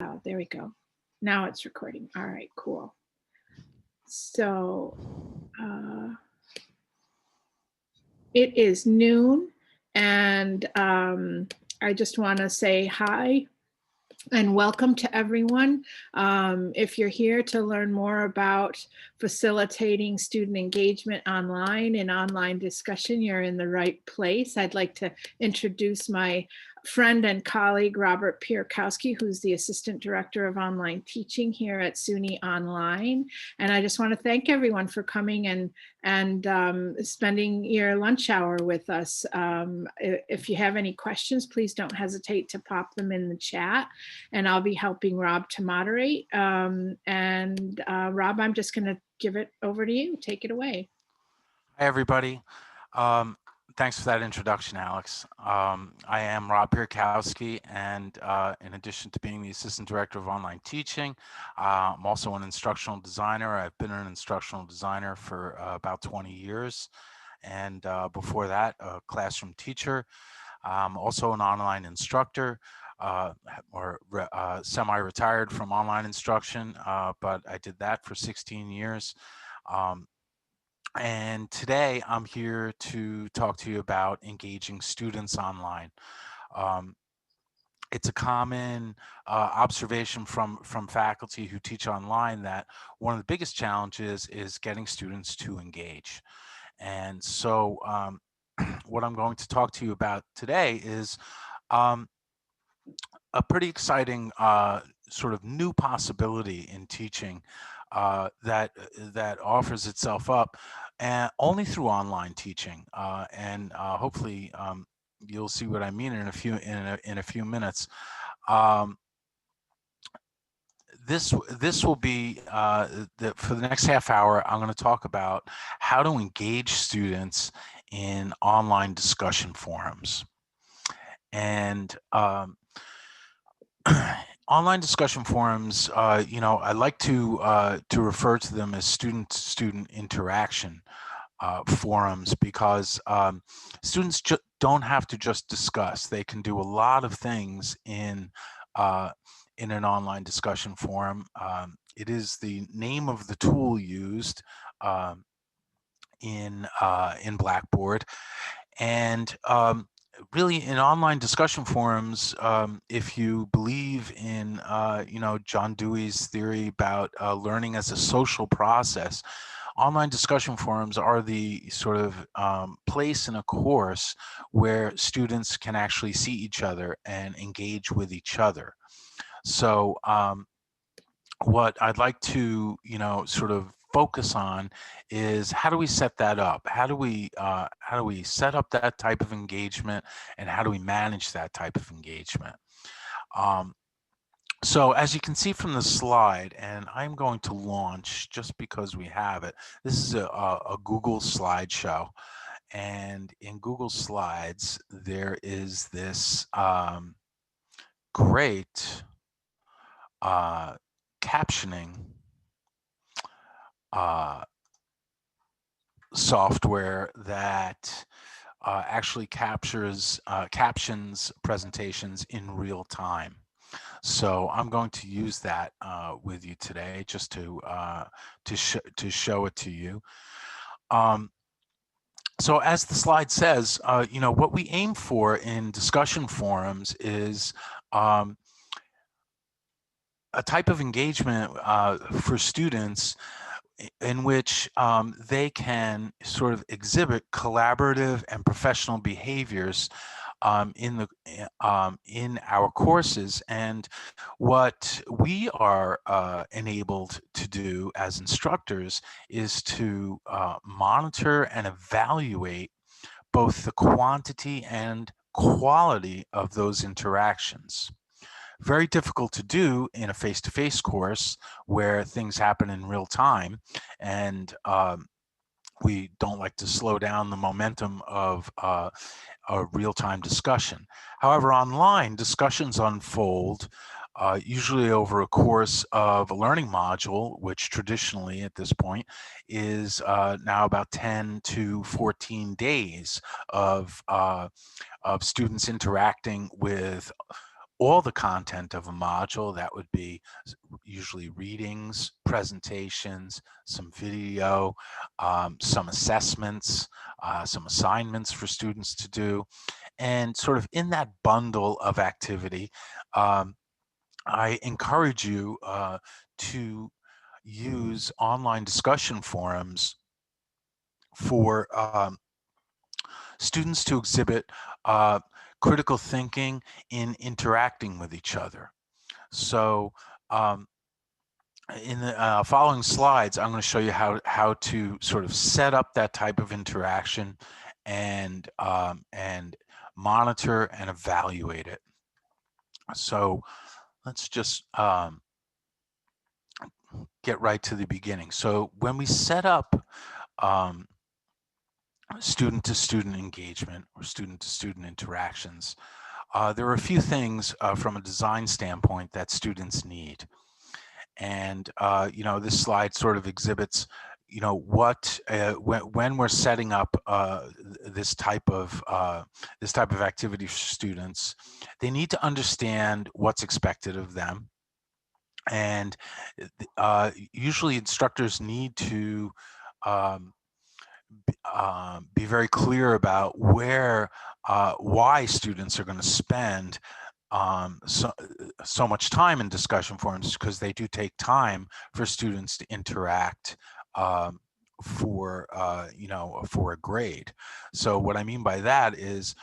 Oh, there we go. Now it's recording. All right, cool. So it is noon, and I just want to say hi and welcome to everyone. If you're here to learn more about facilitating student engagement online and online discussion, you're in the right place. I'd like to introduce my friend and colleague, Robert Piorkowski, who's the Assistant Director of Online Teaching here at SUNY Online. And I just want to thank everyone for coming and spending your lunch hour with us. If you have any questions, please don't hesitate to pop them in the chat, and I'll be helping Rob to moderate. Rob, I'm just going to give it over to you. Take it away. Hi, everybody. Thanks for that introduction, Alex. I am Rob Piorkowski, and in addition to being the Assistant Director of Online Teaching, I'm also an instructional designer. I've been an instructional designer for about 20 years, and before that, a classroom teacher. I'm also an online instructor, or semi-retired from online instruction, but I did that for 16 years. And today I'm here to talk to you about engaging students online. It's a common observation from faculty who teach online that one of the biggest challenges is getting students to engage. And so what I'm going to talk to you about today is a pretty exciting sort of new possibility in teaching that offers itself up and only through online teaching, and hopefully you'll see what I mean in a few minutes. This will be for the next half hour. I'm going to talk about how to engage students in online discussion forums, and online discussion forums, I like to refer to them as student-to-student interaction forums, because students don't have to just discuss. They can do a lot of things in an online discussion forum. It is the name of the tool used in Blackboard, and really in online discussion forums, if you believe in John Dewey's theory about learning as a social process, online discussion forums are the sort of place in a course where students can actually see each other and engage with each other. So what I'd like to sort of focus on is, how do we set that up? How do we set up that type of engagement, and how do we manage that type of engagement? So as you can see from the slide, and I'm going to launch just because we have it. This is a Google slideshow, and in Google Slides there is this great captioning software that actually captions presentations in real time. So I'm going to use that with you today, just to show it to you. So as the slide says, what we aim for in discussion forums is a type of engagement for students in which they can sort of exhibit collaborative and professional behaviors in our courses. And what we are enabled to do as instructors is to monitor and evaluate both the quantity and quality of those interactions. Very difficult to do in a face-to-face course where things happen in real time, and we don't like to slow down the momentum of a real-time discussion. However, online discussions unfold usually over a course of a learning module, which traditionally at this point is now about 10 to 14 days of students interacting with all the content of a module. That would be usually readings, presentations, some video, some assessments, some assignments for students to do. And sort of in that bundle of activity, I encourage you to use online discussion forums for students to exhibit uh, critical thinking in interacting with each other. So um, in the following slides, I'm going to show you how to sort of set up that type of interaction and monitor and evaluate it. So let's just get right to the beginning. So when we set up um, student-to-student engagement or student-to-student interactions, there are a few things from a design standpoint that students need. And this slide sort of exhibits what when we're setting up this type of activity for students, they need to understand what's expected of them. And usually instructors need to um, be very clear about why students are going to spend so much time in discussion forums, because they do take time for students to interact for a grade. So what I mean by that is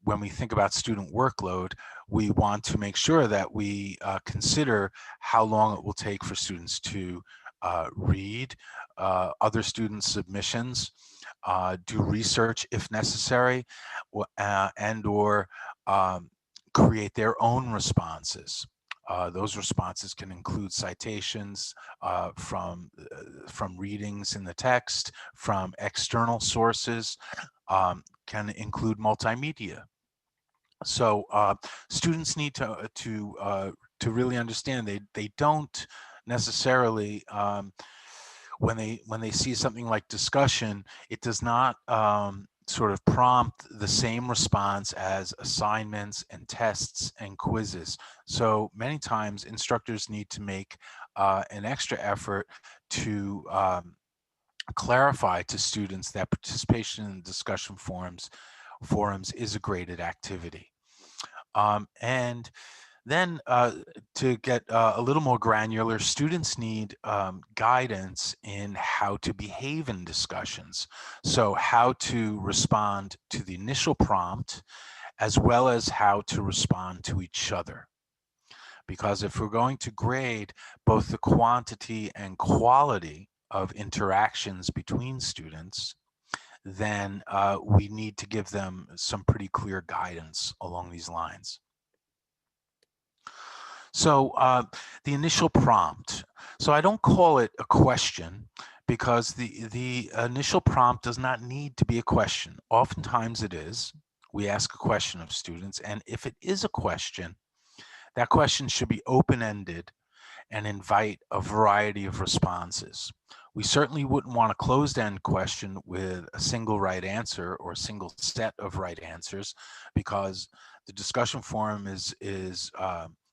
when we think about student workload, we want to make sure that we consider how long it will take for students to read other students' submissions, do research if necessary, and or create their own responses. Those responses can include citations from readings in the text, from external sources, can include multimedia. So students need to really understand they don't necessarily when they see something like discussion, it does not sort of prompt the same response as assignments and tests and quizzes. So many times instructors need to make an extra effort to clarify to students that participation in discussion forums is a graded activity. And then to get a little more granular, students need guidance in how to behave in discussions. So how to respond to the initial prompt, as well as how to respond to each other. Because if we're going to grade both the quantity and quality of interactions between students, then we need to give them some pretty clear guidance along these lines. So the initial prompt. So I don't call it a question because the initial prompt does not need to be a question. Oftentimes it is. We ask a question of students, and if it is a question, that question should be open-ended and invite a variety of responses. We certainly wouldn't want a closed-end question with a single right answer or a single set of right answers, because the discussion forum is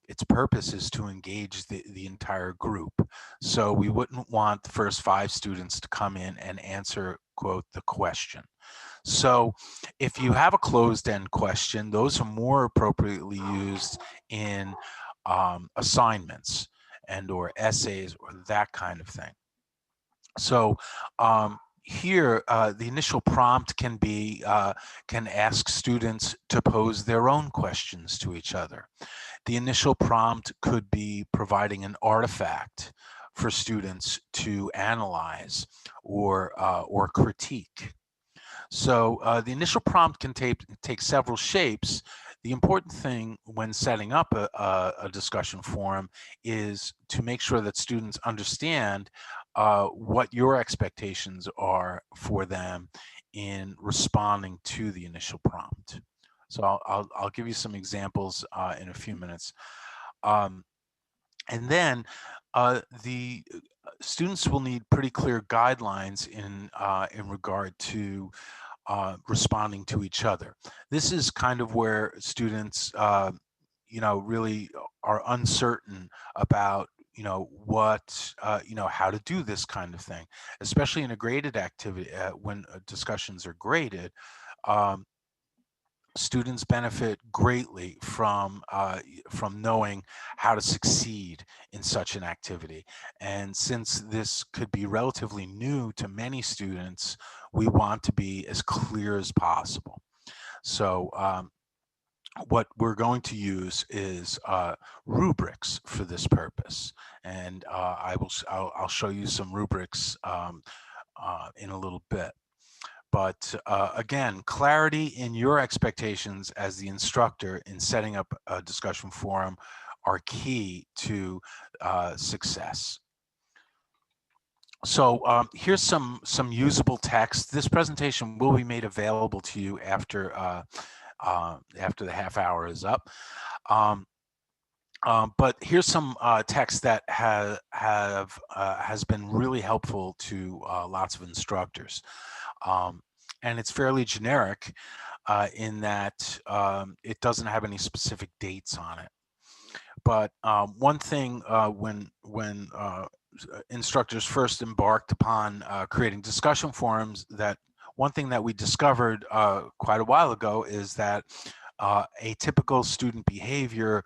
its purpose is to engage the entire group. So we wouldn't want the first 5 students to come in and answer, quote, the question. So if you have a closed-end question, those are more appropriately used in assignments and or essays or that kind of thing. So here, the initial prompt can ask students to pose their own questions to each other. The initial prompt could be providing an artifact for students to analyze or critique. So the initial prompt can take several shapes. The important thing when setting up a discussion forum is to make sure that students understand what your expectations are for them in responding to the initial prompt. So I'll give you some examples in a few minutes. And then the students will need pretty clear guidelines in regard to responding to each other. This is kind of where students really are uncertain about, what, how to do this kind of thing, especially in a graded activity, when discussions are graded. Um, Students benefit greatly from knowing how to succeed in such an activity. And since this could be relatively new to many students, we want to be as clear as possible. So what we're going to use is rubrics for this purpose, and I'll show you some rubrics in a little bit. But again, clarity in your expectations as the instructor in setting up a discussion forum are key to success. So here's some usable text. This presentation will be made available to you after the half hour is up. But here's some text that has been really helpful to lots of instructors. And it's fairly generic in that it doesn't have any specific dates on it. But one thing when instructors first embarked upon creating discussion forums, that one thing that we discovered quite a while ago is that a typical student behavior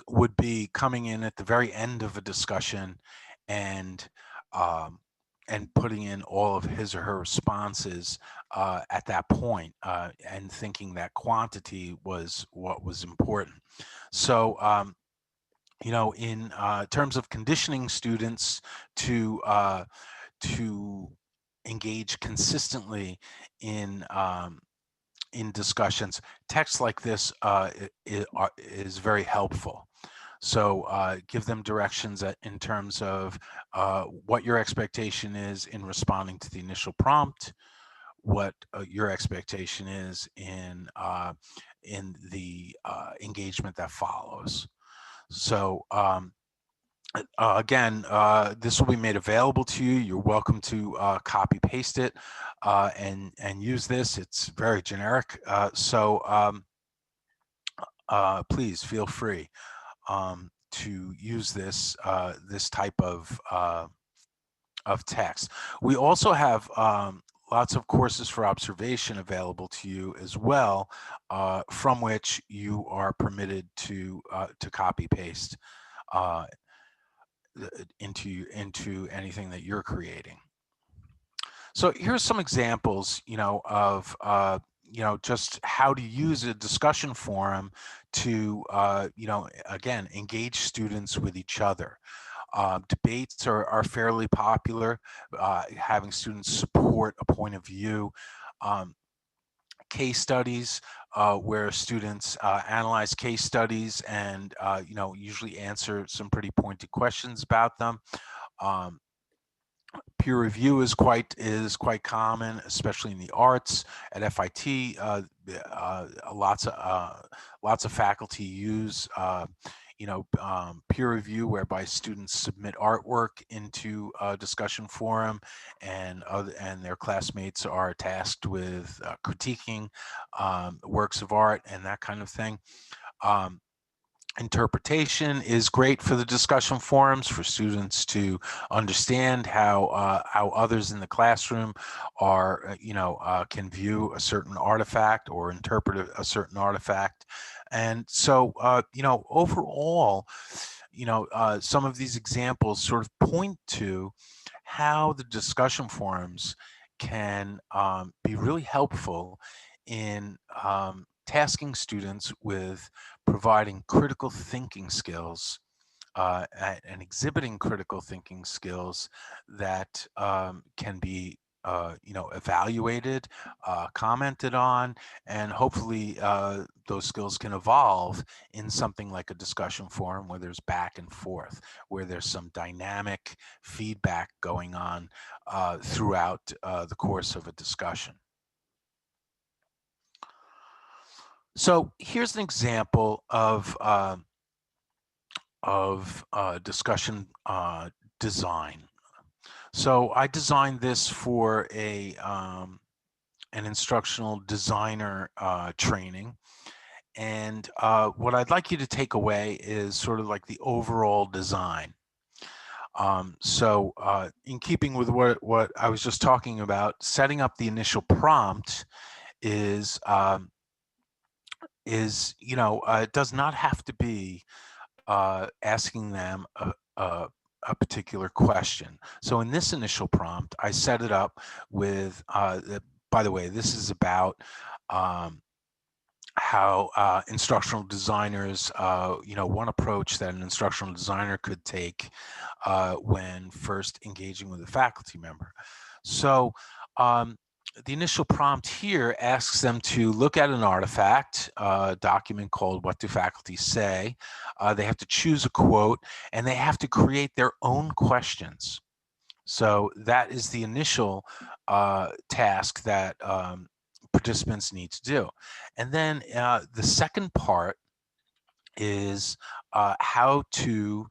would be coming in at the very end of a discussion and um, putting in all of his or her responses at that point, and thinking that quantity was what was important. So in terms of conditioning students to engage consistently in discussions, text like this is very helpful. So give them directions in terms of what your expectation is in responding to the initial prompt, what your expectation is in the engagement that follows. So again, this will be made available to you. You're welcome to copy paste it and use this. It's very generic, so please feel free to use this type of text. We also have lots of courses for observation available to you as well, from which you are permitted to copy paste into anything that you're creating. So here's some examples, of just how to use a discussion forum to, again, engage students with each other. Debates are fairly popular, having students support a point of view. Case studies, where students analyze case studies and usually answer some pretty pointed questions about them. Peer review is quite common, especially in the arts. At FIT, lots of faculty use peer review, whereby students submit artwork into a discussion forum, and their classmates are tasked with critiquing works of art and that kind of thing. Interpretation is great for the discussion forums, for students to understand how others in the classroom are, can view a certain artifact or interpret a certain artifact. And so, overall, some of these examples sort of point to how the discussion forums can be really helpful in tasking students with providing critical thinking skills and exhibiting critical thinking skills that can be evaluated, commented on, and hopefully those skills can evolve in something like a discussion forum where there's back and forth, where there's some dynamic feedback going on throughout the course of a discussion. So here's an example of discussion design. So I designed this for an instructional designer training, And what I'd like you to take away is sort of like the overall design. So in keeping with what I was just talking about, setting up the initial prompt is, it does not have to be asking them a particular question. So in this initial prompt, I set it up with, by the way, this is about um, how instructional designers, one approach that an instructional designer could take when first engaging with a faculty member. So the initial prompt here asks them to look at an artifact, a document called "What Do Faculty Say?" They have to choose a quote, and they have to create their own questions. So that is the initial task that participants need to do. And then the second part is how to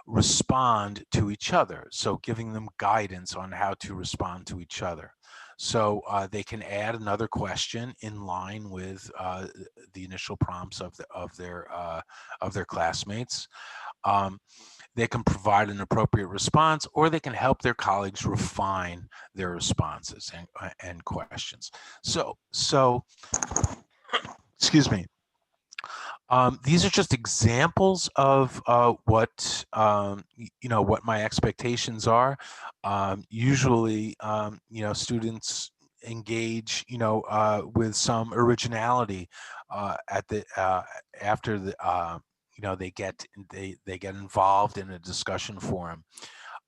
respond to each other. So giving them guidance on how to respond to each other. So they can add another question in line with the initial prompts of their classmates. Um, they can provide an appropriate response, or they can help their colleagues refine their responses and questions. So excuse me. These are just examples of what my expectations are. Usually, students engage, with some originality at the after the they get involved in a discussion forum.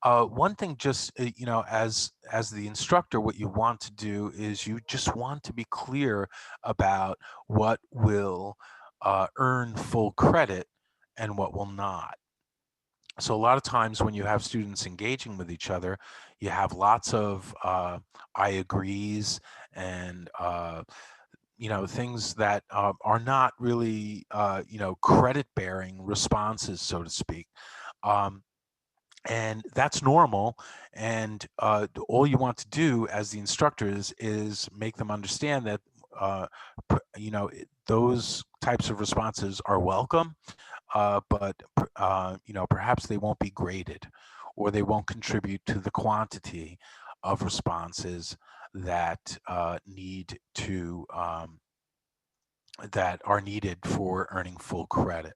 One thing, just as the instructor, what you want to do is you just want to be clear about what will earn full credit and what will not. So a lot of times when you have students engaging with each other, you have lots of I agrees and things that are not really credit bearing responses, so to speak. Um, and that's normal, and all you want to do as the instructors is make them understand that those types of responses are welcome, but perhaps they won't be graded, or they won't contribute to the quantity of responses that that are needed for earning full credit.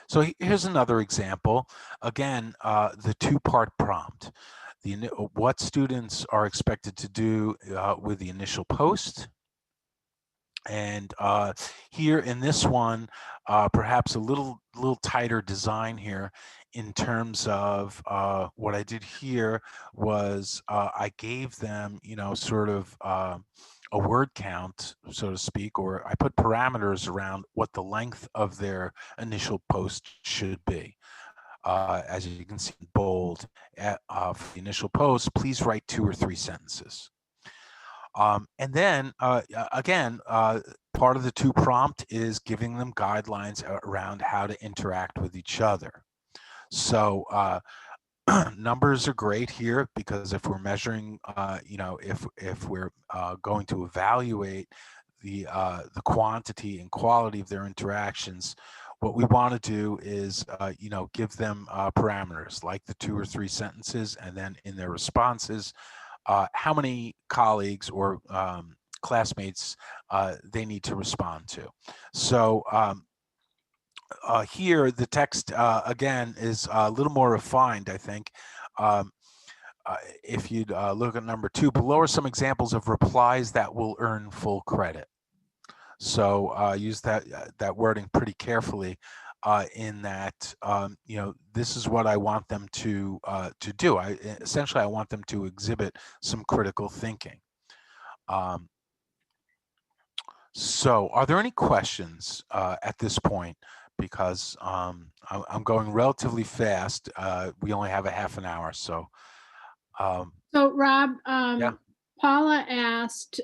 So here's another example. Again, the two-part prompt. What students are expected to do with the initial post. And here in this one, perhaps a little tighter design here in terms of what I did here was I gave them, sort of a word count, so to speak, or I put parameters around what the length of their initial post should be. As you can see in bold, for the initial post, please write 2 or 3 sentences. And then again, part of the two prompt is giving them guidelines around how to interact with each other. So numbers are great here, because if we're measuring, if we're going to evaluate the quantity and quality of their interactions, what we want to do is give them parameters like the 2 or 3 sentences, and then in their responses, how many colleagues or classmates they need to respond to. So here, the text, again, is a little more refined, I think. Um, if you'd look at number 2, below are some examples of replies that will earn full credit. So use that wording pretty carefully, in that this is what I want them to do. Essentially I want them to exhibit some critical thinking. So are there any questions at this point? Because I'm going relatively fast. We only have a half an hour, so. So Rob, Yeah. Paula asked,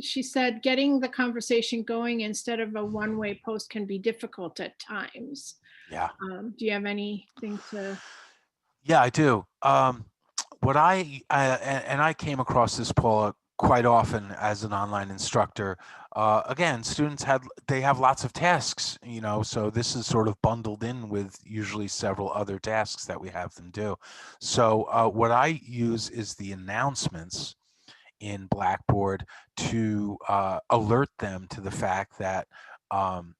she said, getting the conversation going instead of a one-way post can be difficult at times. Yeah. Do you have anything to? Yeah, I do. What and I came across this, Paula, quite often as an online instructor. Again, students they have lots of tasks, so this is sort of bundled in with usually several other tasks that we have them do. So what I use is the announcements in Blackboard to alert them to the fact that um,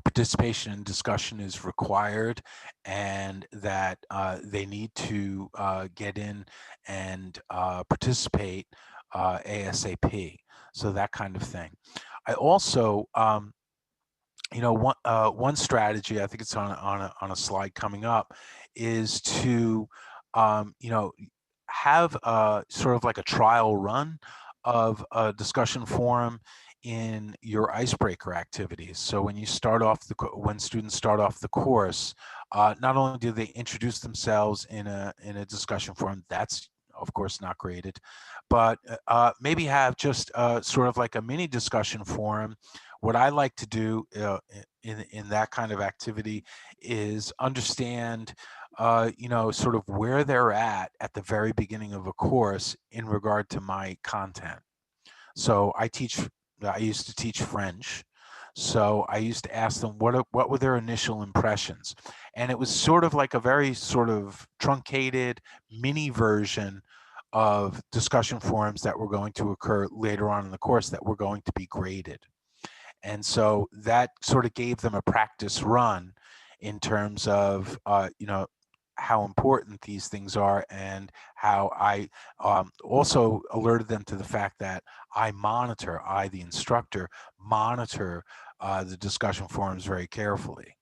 participation and discussion is required, and that they need to get in and participate ASAP. So that kind of thing. I also, one strategy, I think it's on a slide coming up, is to have sort of like a trial run of a discussion forum in your icebreaker activities. So when students start off the course, not only do they introduce themselves in a discussion forum, that's of course not graded, but maybe have just sort of like a mini discussion forum. What I like to do in that kind of activity is understand, sort of where they're at the very beginning of a course in regard to my content. So I used to teach French. So I used to ask them what were their initial impressions, and it was sort of like a very sort of truncated mini version of discussion forums that were going to occur later on in the course that were going to be graded. And so that sort of gave them a practice run in terms of, how important these things are, and how I also alerted them to the fact that the instructor, monitor the discussion forums very carefully.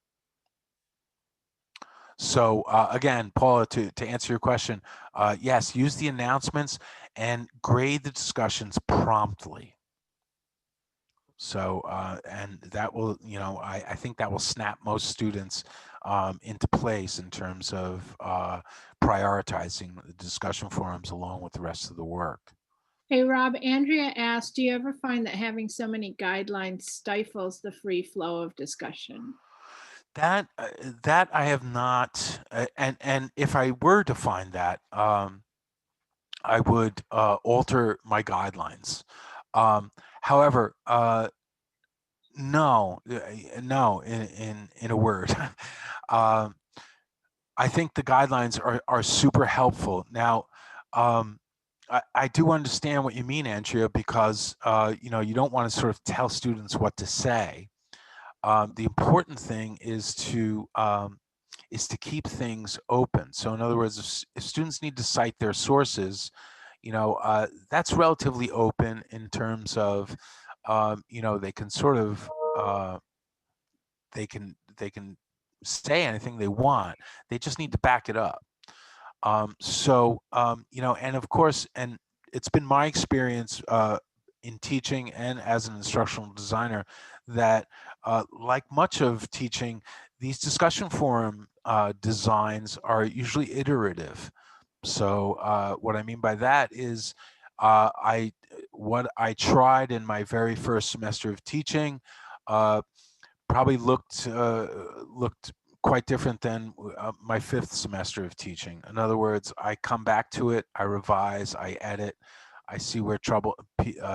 So again, Paula, to answer your question, yes, use the announcements and grade the discussions promptly. So, and that will, I think that will snap most students into place in terms of prioritizing the discussion forums along with the rest of the work. Hey, Rob, Andrea asked, do you ever find that having so many guidelines stifles the free flow of discussion? That I have not, and if I were to find that, I would alter my guidelines. However, no, no, in a word. um, I think the guidelines are super helpful. Now, I do understand what you mean, Andrea, because you don't want to sort of tell students what to say. The important thing is to keep things open. So, in other words, if students need to cite their sources, that's relatively open in terms of, they can sort of they can say anything they want. They just need to back it up. And of course, and it's been my experience in teaching and as an instructional designer that, like much of teaching, these discussion forum designs are usually iterative. So what I mean by that is, I what I tried in my very first semester of teaching uh, probably looked quite different than my fifth semester of teaching. In other words, I come back to it, I revise, I edit, I see where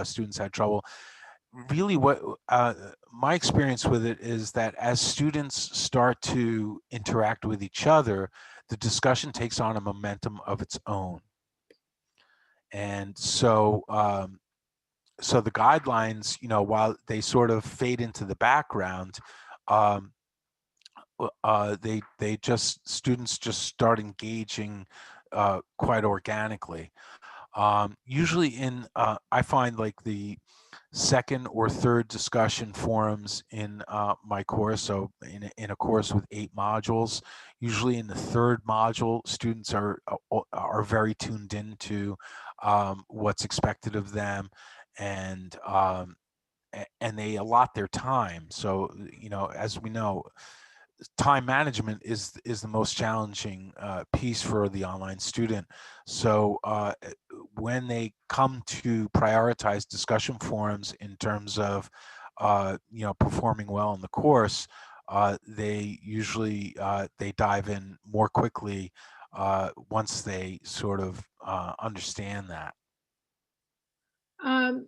students had trouble. Really, what my experience with it is that as students start to interact with each other, the discussion takes on a momentum of its own. And so the guidelines, while they sort of fade into the background, um, they just students just start engaging quite organically. Usually I find like the second or third discussion forums in my course. So in a course with 8 modules, usually in the third module, students are very tuned into what's expected of them, and and they allot their time. So as we know, time management is the most challenging piece for the online student. So when they come to prioritize discussion forums in terms of performing well in the course, they usually they dive in more quickly once they sort of understand that.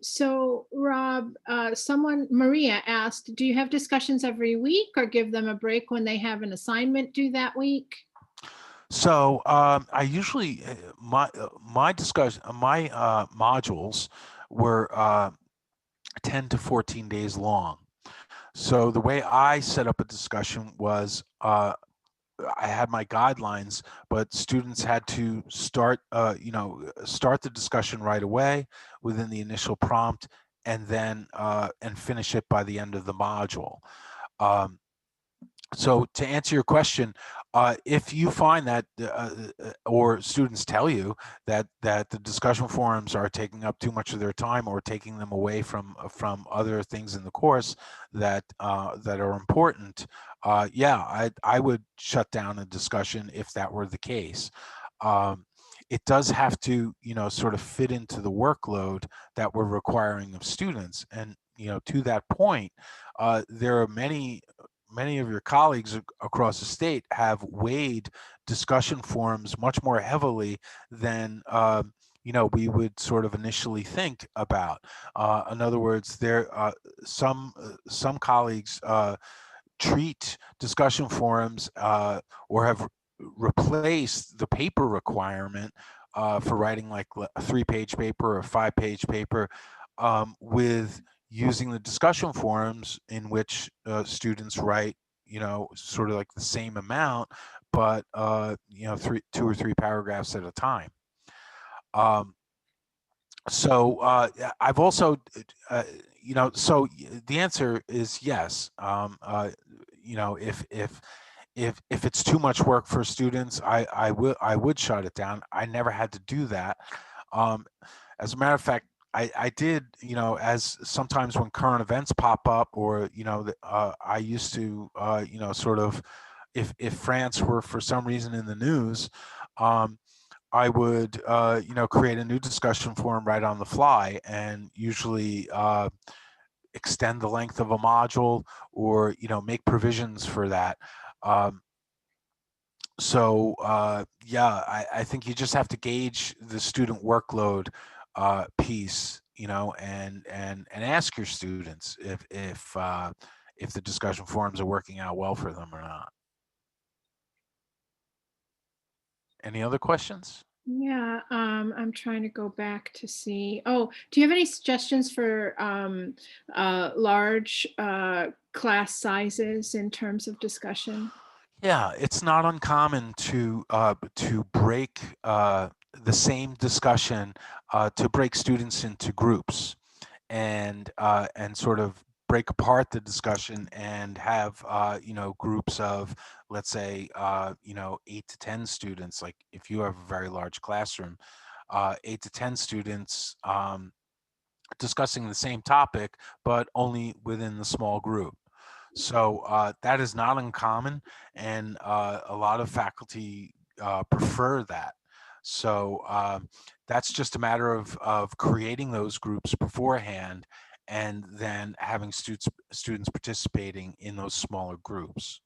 So Rob, Maria asked, do you have discussions every week or give them a break when they have an assignment due that week? So I usually my discussion my modules were 10 to 14 days long. So the way I set up a discussion was I had my guidelines, but students had to start the discussion right away within the initial prompt, and then and finish it by the end of the module. Um, so to answer your question, if you find that, or students tell you that the discussion forums are taking up too much of their time or taking them away from other things in the course that are important, yeah, I would shut down a discussion if that were the case. Um, it does have to, sort of fit into the workload that we're requiring of students, and to that point, there are many of your colleagues across the state have weighed discussion forums much more heavily than we would sort of initially think about. In other words, some colleagues treat discussion forums or have replaced the paper requirement for writing like a 3-page paper or a 5-page paper with using the discussion forums in which students write, sort of like the same amount, but 2 or 3 paragraphs at a time. Um, I've also, so the answer is yes. If it's too much work for students, I would shut it down. I never had to do that. Um, as a matter of fact, I did, as sometimes when current events pop up, or I used to, sort of, if France were for some reason in the news, um, I would, create a new discussion forum right on the fly, and usually extend the length of a module, or make provisions for that. Um, yeah, I think you just have to gauge the student workload piece, and ask your students if the discussion forums are working out well for them or not. Any other questions? Yeah, I'm trying to go back to see. Oh, do you have any suggestions for large class sizes in terms of discussion? Yeah, it's not uncommon to break the same discussion, to break students into groups, and sort of break apart the discussion and have groups of, let's say, 8 to 10 students. Like if you have a very large classroom, 8 to 10 students discussing the same topic, but only within the small group. So that is not uncommon, and a lot of faculty prefer that. So that's just a matter of creating those groups beforehand, and then having students participating in those smaller groups.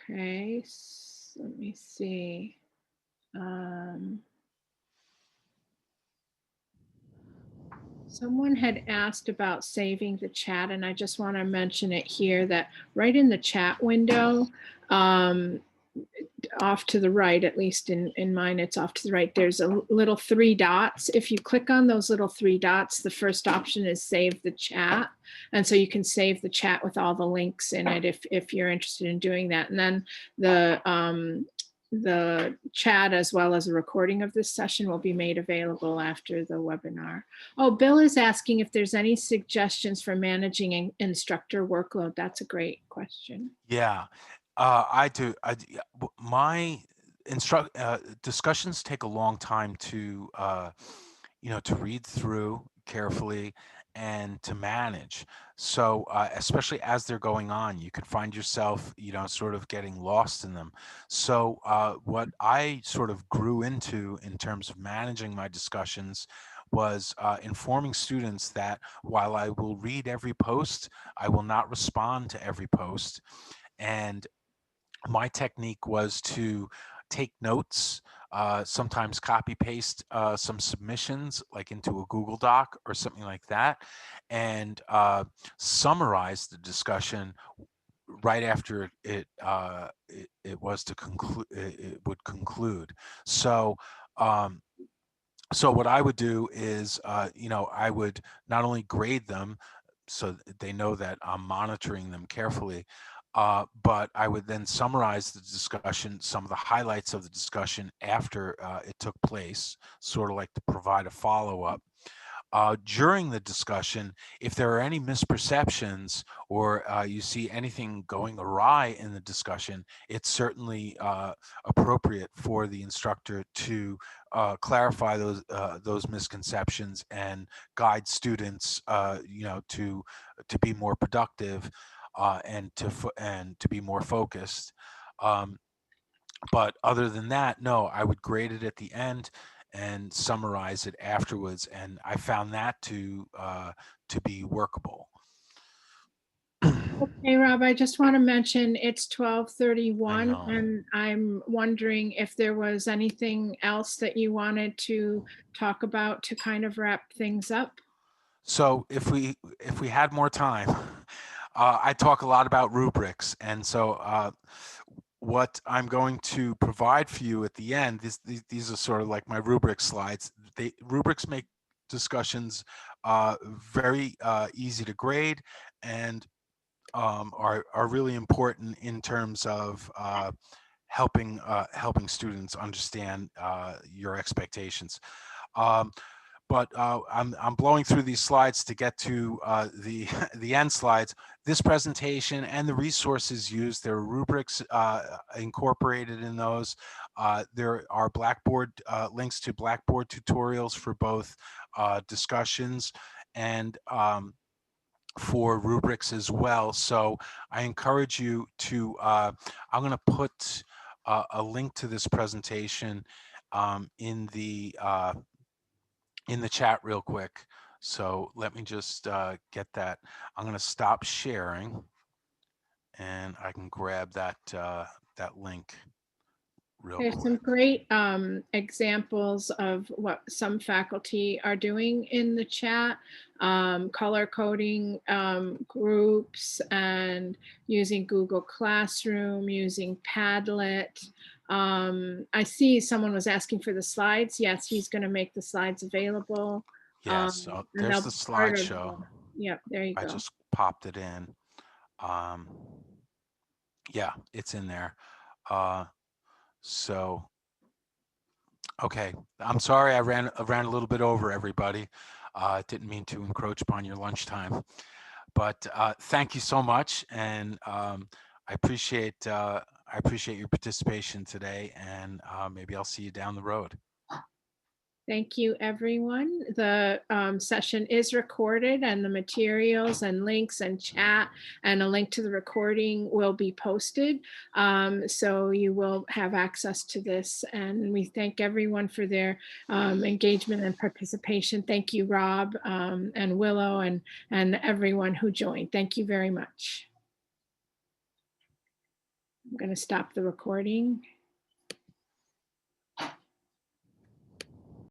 Okay, let me see. Um, Someone had asked about saving the chat, and I just want to mention it here that right in the chat window, um, off to the right, at least in mine, it's off to the right. There's a little 3 dots. If you click on those little 3 dots, the first option is save the chat. And so you can save the chat with all the links in it if you're interested in doing that. And then the chat, as well as a recording of this session, will be made available after the webinar. Oh, Bill is asking if there's any suggestions for managing instructor workload. That's a great question. Yeah, I do. Yeah, my discussions take a long time to read through carefully and to manage. So, especially as they're going on, you could find yourself, sort of getting lost in them. So, what I sort of grew into in terms of managing my discussions was informing students that while I will read every post, I will not respond to every post. And my technique was to take notes sometimes copy paste some submissions like into a Google Doc or something like that, and summarize the discussion right after it was to conclude, it would conclude. So so what I would do is, I would not only grade them so that they know that I'm monitoring them carefully, but I would then summarize the discussion, some of the highlights of the discussion after it took place, sort of like to provide a follow-up. During the discussion, if there are any misperceptions or you see anything going awry in the discussion, it's certainly appropriate for the instructor to clarify those misconceptions and guide students, to be more productive, and to be more focused. Um, but other than that, no, I would grade it at the end and summarize it afterwards, and I found that to be workable. Hey, Rob, I just want to mention it's I 12:31, know. and I'm wondering if there was anything else that you wanted to talk about to kind of wrap things up. So if we had more time, I talk a lot about rubrics, and so what I'm going to provide for you at the end, these are sort of like my rubric slides. Rubrics make discussions very easy to grade, and are really important in terms of helping students understand your expectations. Um, but I'm blowing through these slides to get to the the end slides. This presentation and the resources used, there are rubrics incorporated in those. There are Blackboard links to Blackboard tutorials for both discussions and for rubrics as well. So I encourage you to, I'm going to put a link to this presentation in the chat real quick. So let me just get that. I'm going to stop sharing and I can grab that link real There's some quick. great examples of what some faculty are doing in the chat, color coding groups and using Google Classroom, using Padlet. I see someone was asking for the slides. Yes, he's going to make the slides available. Yes, so And there's they'll the be part of slideshow. yep, there you I go. just popped it in. Um, yeah, it's in there. Uh, so Okay, I'm sorry I ran a little bit over, everybody. Didn't mean to encroach upon your lunchtime, but thank you so much, and I appreciate your participation today, and maybe I'll see you down the road. Thank you, everyone. The session is recorded, and the materials and links and chat and a link to the recording will be posted. So you will have access to this. And we thank everyone for their engagement and participation. Thank you, Rob and Willow and everyone who joined. Thank you very much. I'm going to stop the recording.